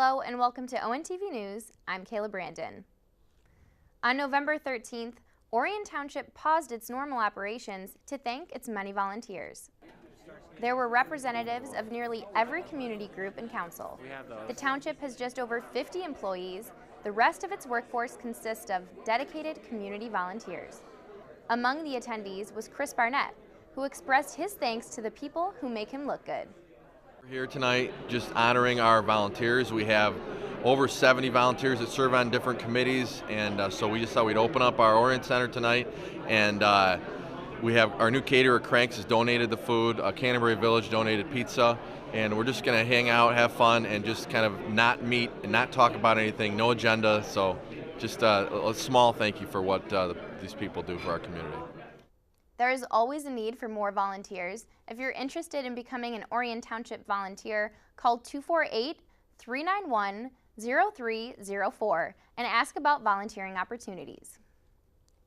Hello and welcome to ONTV News. I'm Kayla Brandon. On November 13th, Orion Township paused its normal operations to thank its many volunteers. There were representatives of nearly every community group and council. The township has just over 50 employees. The rest of its workforce consists of dedicated community volunteers. Among the attendees was Chris Barnett, who expressed his thanks to the people who make him look good. We're here tonight just honoring our volunteers. We have over 70 volunteers that serve on different committees, and so we just thought we'd open up our Orion Center tonight, and we have our new caterer, Cranks, has donated the food. Canterbury Village donated pizza, and we're just going to hang out, have fun, and just kind of not meet and not talk about anything, no agenda. So just a small thank you for what these people do for our community. There is always a need for more volunteers. If you're interested in becoming an Orion Township volunteer, call 248-391-0304 and ask about volunteering opportunities.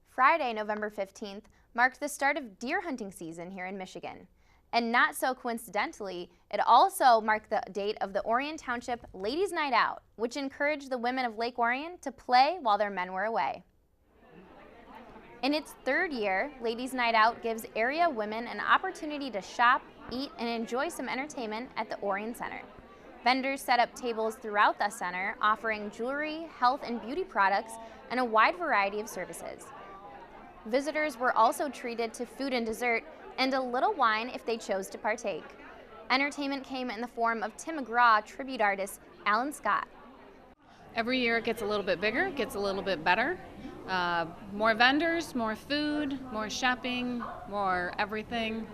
Friday, November 15th, marked the start of deer hunting season here in Michigan. And not so coincidentally, it also marked the date of the Orion Township Ladies' Night Out, which encouraged the women of Lake Orion to play while their men were away. In its third year, Ladies' Night Out gives area women an opportunity to shop, eat, and enjoy some entertainment at the Orion Center. Vendors set up tables throughout the center, offering jewelry, health and beauty products, and a wide variety of services. Visitors were also treated to food and dessert, and a little wine if they chose to partake. Entertainment came in the form of Tim McGraw tribute artist Alan Scott. Every year it gets a little bit bigger, it gets a little bit better. More vendors, more food, more shopping, more everything.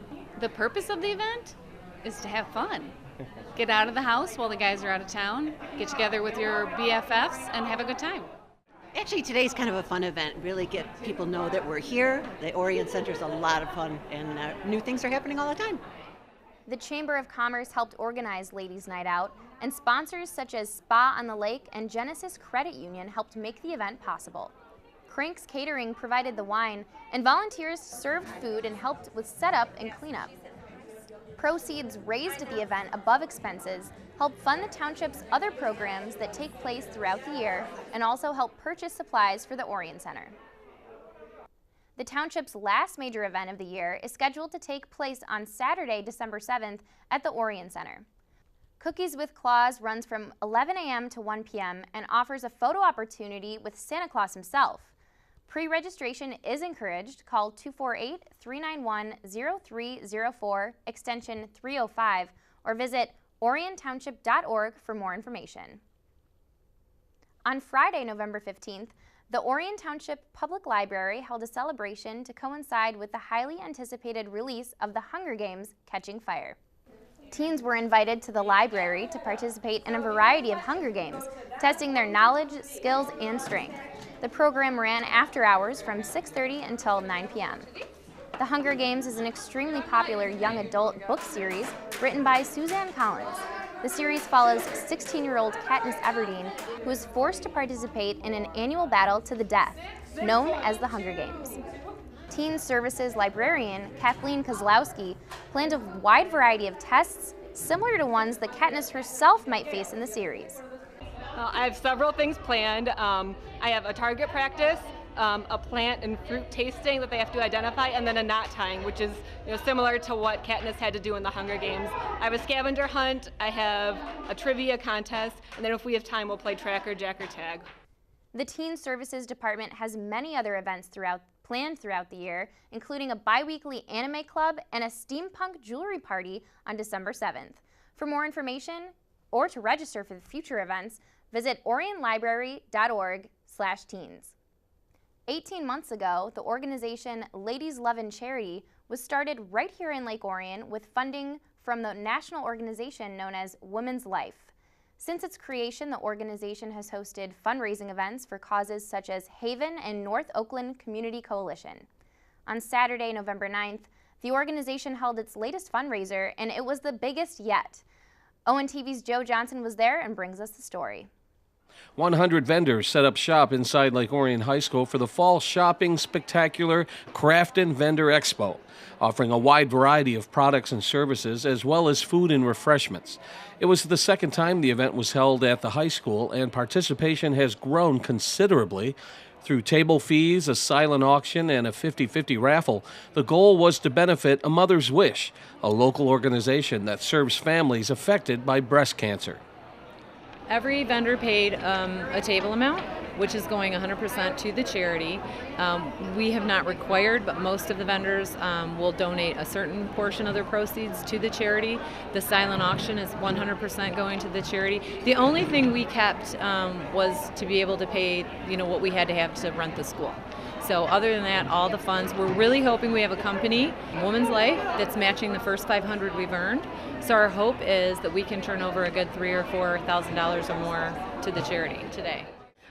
The purpose of the event is to have fun. Get out of the house while the guys are out of town, get together with your BFFs and have a good time. Actually, today's kind of a fun event. Really get people know that we're here. The Orion Center's a lot of fun, and new things are happening all the time. The Chamber of Commerce helped organize Ladies' Night Out, and sponsors such as Spa on the Lake and Genesis Credit Union helped make the event possible. Cranks Catering provided the wine, and volunteers served food and helped with setup and cleanup. Proceeds raised at the event above expenses help fund the township's other programs that take place throughout the year and also help purchase supplies for the Orion Center. The township's last major event of the year is scheduled to take place on Saturday, December 7th at the Orion Center. Cookies with Claus runs from 11 a.m. to 1 p.m. and offers a photo opportunity with Santa Claus himself. Pre-registration is encouraged. Call 248-391-0304, extension 305, or visit oriontownship.org for more information. On Friday, November 15th, the Orion Township Public Library held a celebration to coincide with the highly anticipated release of the Hunger Games: Catching Fire. Teens were invited to the library to participate in a variety of Hunger Games, testing their knowledge, skills, and strength. The program ran after hours from 6:30 until 9 p.m. The Hunger Games is an extremely popular young adult book series written by Suzanne Collins. The series follows 16-year-old Katniss Everdeen, who is forced to participate in an annual battle to the death, known as the Hunger Games. Teen Services librarian Kathleen Kozlowski planned a wide variety of tests similar to ones that Katniss herself might face in the series. I have several things planned. I have a target practice, a plant and fruit tasting that they have to identify, and then a knot tying, which is similar to what Katniss had to do in the Hunger Games. I have a scavenger hunt, I have a trivia contest, and then if we have time, we'll play tracker, jack, or tag. The Teen Services Department has many other events planned throughout the year, including a bi-weekly anime club and a steampunk jewelry party on December 7th. For more information or to register for the future events, visit orionlibrary.org/teens. 18 months ago, the organization Luvin Charity was started right here in Lake Orion with funding from the national organization known as Women's Life. Since its creation, the organization has hosted fundraising events for causes such as Haven and North Oakland Community Coalition. On Saturday, November 9th, the organization held its latest fundraiser, and it was the biggest yet. ONTV's Joe Johnson was there and brings us the story. 100 vendors set up shop inside Lake Orion High School for the Fall Shopping Spectacular Craft and Vendor Expo, offering a wide variety of products and services as well as food and refreshments. It was the second time the event was held at the high school, and participation has grown considerably. Through table fees, a silent auction, and a 50-50 raffle, the goal was to benefit A Mother's Wish, a local organization that serves families affected by breast cancer. Every vendor paid a table amount, which is going 100% to the charity. We have not required, but most of the vendors will donate a certain portion of their proceeds to the charity. The silent auction is 100% going to the charity. The only thing we kept was to be able to pay, what we had to have to rent the school. So other than that, all the funds, we're really hoping we have a company, Woman's Life, that's matching the first $500 we've earned. So our hope is that we can turn over a good $3,000 or $4,000 or more to the charity today.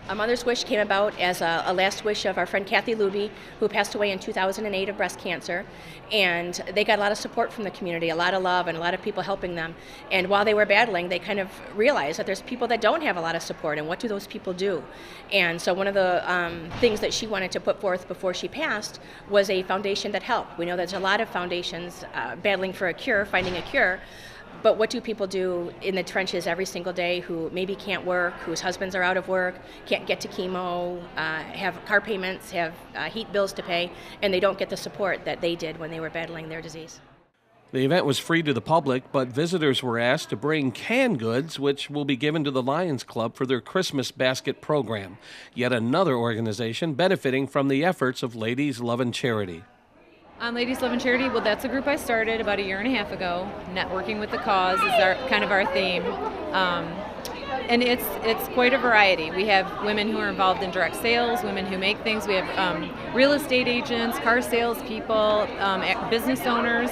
A Mother's Wish came about as a last wish of our friend Kathy Luby, who passed away in 2008 of breast cancer. And they got a lot of support from the community, a lot of love, and a lot of people helping them. And while they were battling, they kind of realized that there's people that don't have a lot of support, and what do those people do? And so one of the things that she wanted to put forth before she passed was a foundation that helped. We know there's a lot of foundations battling for a cure, finding a cure. But what do people do in the trenches every single day who maybe can't work, whose husbands are out of work, can't get to chemo, have car payments, have heat bills to pay, and they don't get the support that they did when they were battling their disease? The event was free to the public, but visitors were asked to bring canned goods, which will be given to the Lions Club for their Christmas basket program, yet another organization benefiting from the efforts of Ladies Luvin Charity. On Ladies Luvin Charity, well, that's a group I started about 1.5 years ago. Networking with the cause is our theme. And it's quite a variety. We have women who are involved in direct sales, women who make things. We have real estate agents, car salespeople, business owners,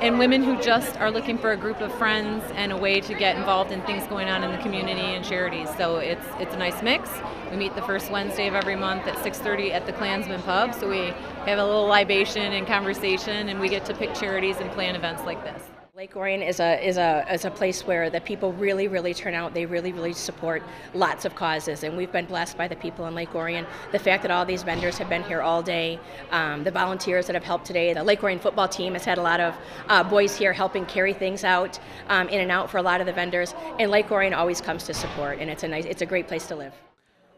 and women who just are looking for a group of friends and a way to get involved in things going on in the community and charities. So it's a nice mix. We meet the first Wednesday of every month at 6:30 at the Klansman Pub. So we have a little libation and conversation, and we get to pick charities and plan events like this. Lake Orion is a place where the people really, really turn out. They really, really support lots of causes, and we've been blessed by the people in Lake Orion. The fact that all these vendors have been here all day, the volunteers that have helped today. The Lake Orion football team has had a lot of boys here helping carry things out, in and out for a lot of the vendors. And Lake Orion always comes to support, and it's a great place to live.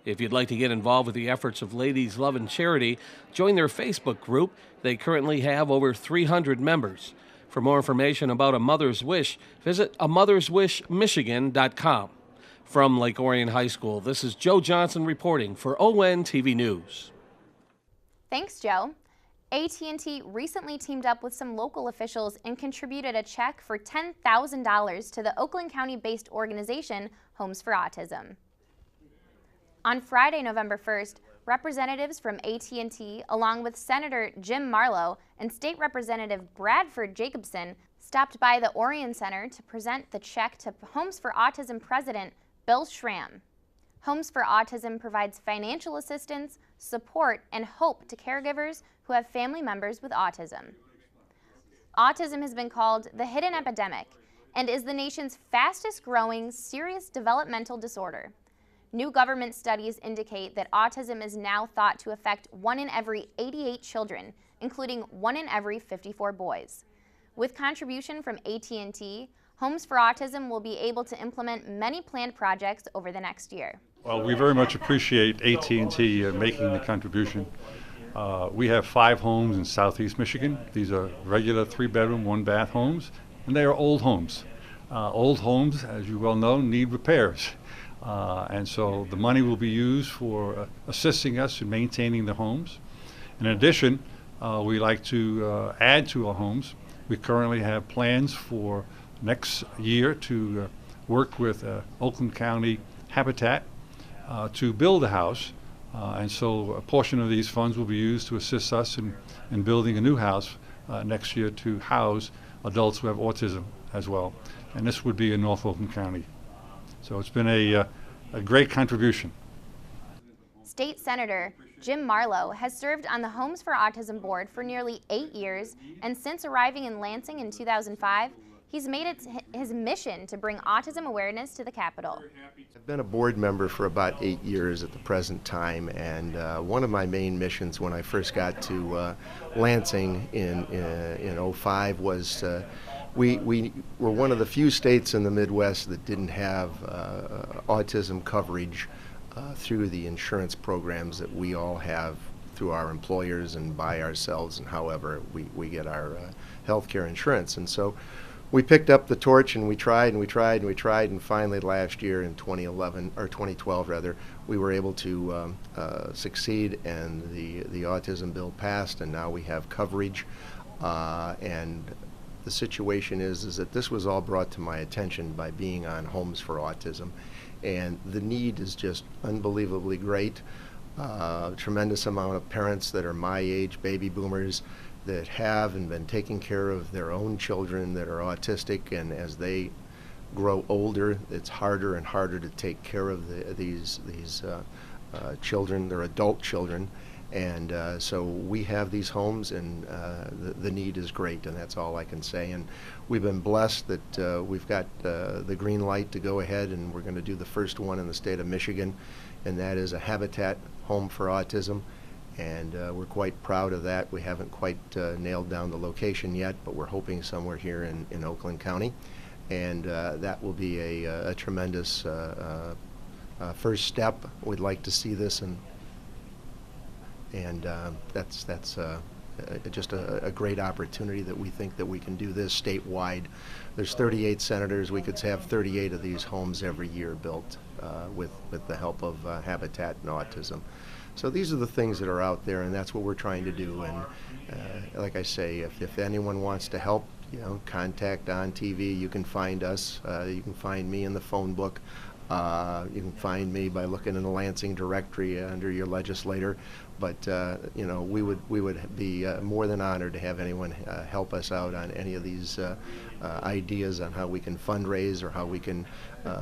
If you'd like to get involved with the efforts of Ladies Luvin Charity, join their Facebook group. They currently have over 300 members. For more information about A Mother's Wish, visit amotherswishmichigan.com. From Lake Orion High School, this is Joe Johnson reporting for ONTV News. Thanks, Joe. AT&T recently teamed up with some local officials and contributed a check for $10,000 to the Oakland County-based organization Homes for Autism. On Friday, November 1st, representatives from AT&T, along with Senator Jim Marlowe and State Representative Bradford Jacobson, stopped by the Orion Center to present the check to Homes for Autism President Bill Schramm. Homes for Autism provides financial assistance, support, and hope to caregivers who have family members with autism. Autism has been called the hidden epidemic and is the nation's fastest growing serious developmental disorder. New government studies indicate that autism is now thought to affect 1 in every 88 children, including 1 in every 54 boys. With contribution from AT&T, Homes for Autism will be able to implement many planned projects over the next year. Well, we very much appreciate AT&T making the contribution. We have 5 homes in southeast Michigan. These are regular 3-bedroom, 1-bath homes, and they are old homes. Old homes, as you well know, need repairs. And so the money will be used for assisting us in maintaining the homes. In addition, we like to add to our homes. We currently have plans for next year to work with Oakland County Habitat to build a house. And so a portion of these funds will be used to assist us in building a new house next year to house adults who have autism as well. And this would be in North Oakland County. So it's been a great contribution. State Senator Jim Marlowe has served on the Homes for Autism Board for nearly 8 years, and since arriving in Lansing in 2005, he's made it his mission to bring autism awareness to the Capitol. I've been a board member for about 8 years at the present time, and one of my main missions when I first got to Lansing in 2005 was we were one of the few states in the Midwest that didn't have autism coverage through the insurance programs that we all have through our employers and by ourselves, and however we get our health care insurance. And so we picked up the torch and we tried and we tried and we tried, and finally last year in 2012 rather, we were able to succeed, and the autism bill passed, and now we have coverage. And the situation is that this was all brought to my attention by being on Homes for Autism, and the need is just unbelievably great. Tremendous amount of parents that are my age, baby boomers, that have and been taking care of their own children that are autistic, and as they grow older, it's harder and harder to take care of these children, their adult children. And so we have these homes, and the need is great, and that's all I can say. And we've been blessed that we've got the green light to go ahead, and we're going to do the first one in the state of Michigan, and that is a Habitat Home for Autism. And we're quite proud of that. We haven't quite nailed down the location yet, but we're hoping somewhere here in Oakland County. And that will be a tremendous first step. We'd like to see this, and that's just a great opportunity that we think that we can do this statewide. There's 38 senators. We could have 38 of these homes every year built with the help of Habitat and Autism. So these are the things that are out there, and that's what we're trying to do. And like I say, if anyone wants to help, contact ONTV. You can find us. You can find me in the phone book. You can find me by looking in the Lansing directory under your legislator. But we would be more than honored to have anyone help us out on any of these ideas on how we can fundraise or how we can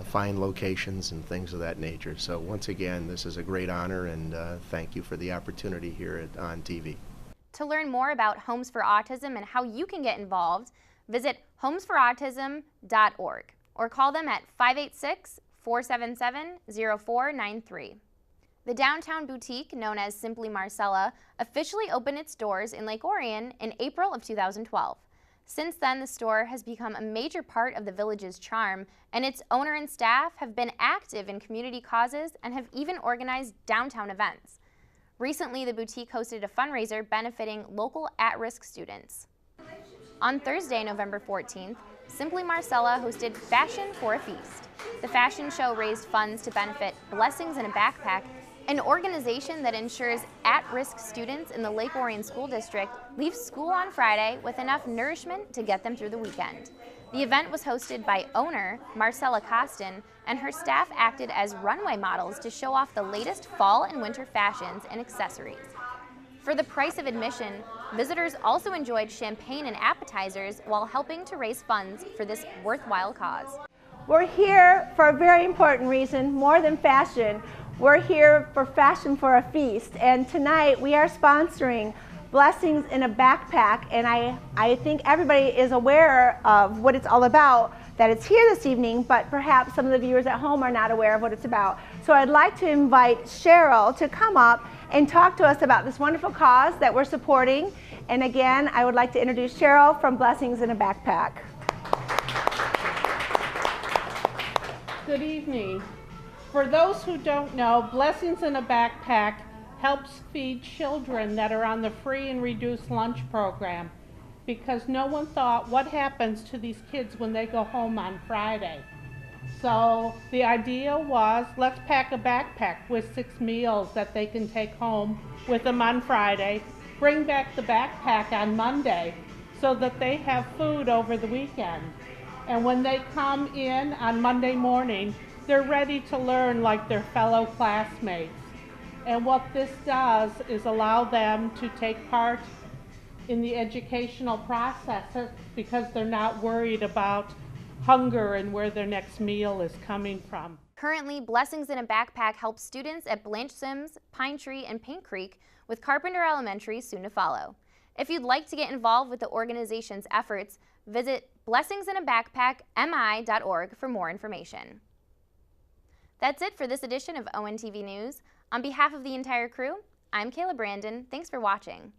find locations and things of that nature. So once again, this is a great honor, and thank you for the opportunity here on TV. To learn more about Homes for Autism and how you can get involved, visit homesforautism.org or call them at 586-477-0493. The downtown boutique, known as simply Marcella, officially opened its doors in Lake Orion in April of 2012. Since then, the store has become a major part of the village's charm, and its owner and staff have been active in community causes and have even organized downtown events. Recently, the boutique hosted a fundraiser benefiting local at-risk students. On Thursday, November 14th, Simply Marcella hosted Fashion for a Feast. The fashion show raised funds to benefit Blessings in a Backpack, an organization that ensures at-risk students in the Lake Orion School District leave school on Friday with enough nourishment to get them through the weekend. The event was hosted by owner Marcella Costin, and her staff acted as runway models to show off the latest fall and winter fashions and accessories. For the price of admission, visitors also enjoyed champagne and appetizers while helping to raise funds for this worthwhile cause. We're here for a very important reason, more than fashion. We're here for Fashion for a Feast, and tonight we are sponsoring Blessings in a Backpack, and I think everybody is aware of what it's all about, that it's here this evening, but perhaps some of the viewers at home are not aware of what it's about. So I'd like to invite Cheryl to come up and talk to us about this wonderful cause that we're supporting. And again, I would like to introduce Cheryl from Blessings in a Backpack. Good evening. For those who don't know, Blessings in a Backpack helps feed children that are on the free and reduced lunch program, because no one thought, what happens to these kids when they go home on Friday? So the idea was, let's pack a backpack with 6 meals that they can take home with them on Friday, bring back the backpack on Monday so that they have food over the weekend. And when they come in on Monday morning, they're ready to learn like their fellow classmates. And what this does is allow them to take part in the educational process because they're not worried about hunger and where their next meal is coming from. Currently, Blessings in a Backpack helps students at Blanche Sims, Pine Tree, and Paint Creek, with Carpenter Elementary soon to follow. If you'd like to get involved with the organization's efforts, visit blessingsinabagpackmi.org for more information. That's it for this edition of ONTV News. On behalf of the entire crew, I'm Kayla Brandon. Thanks for watching.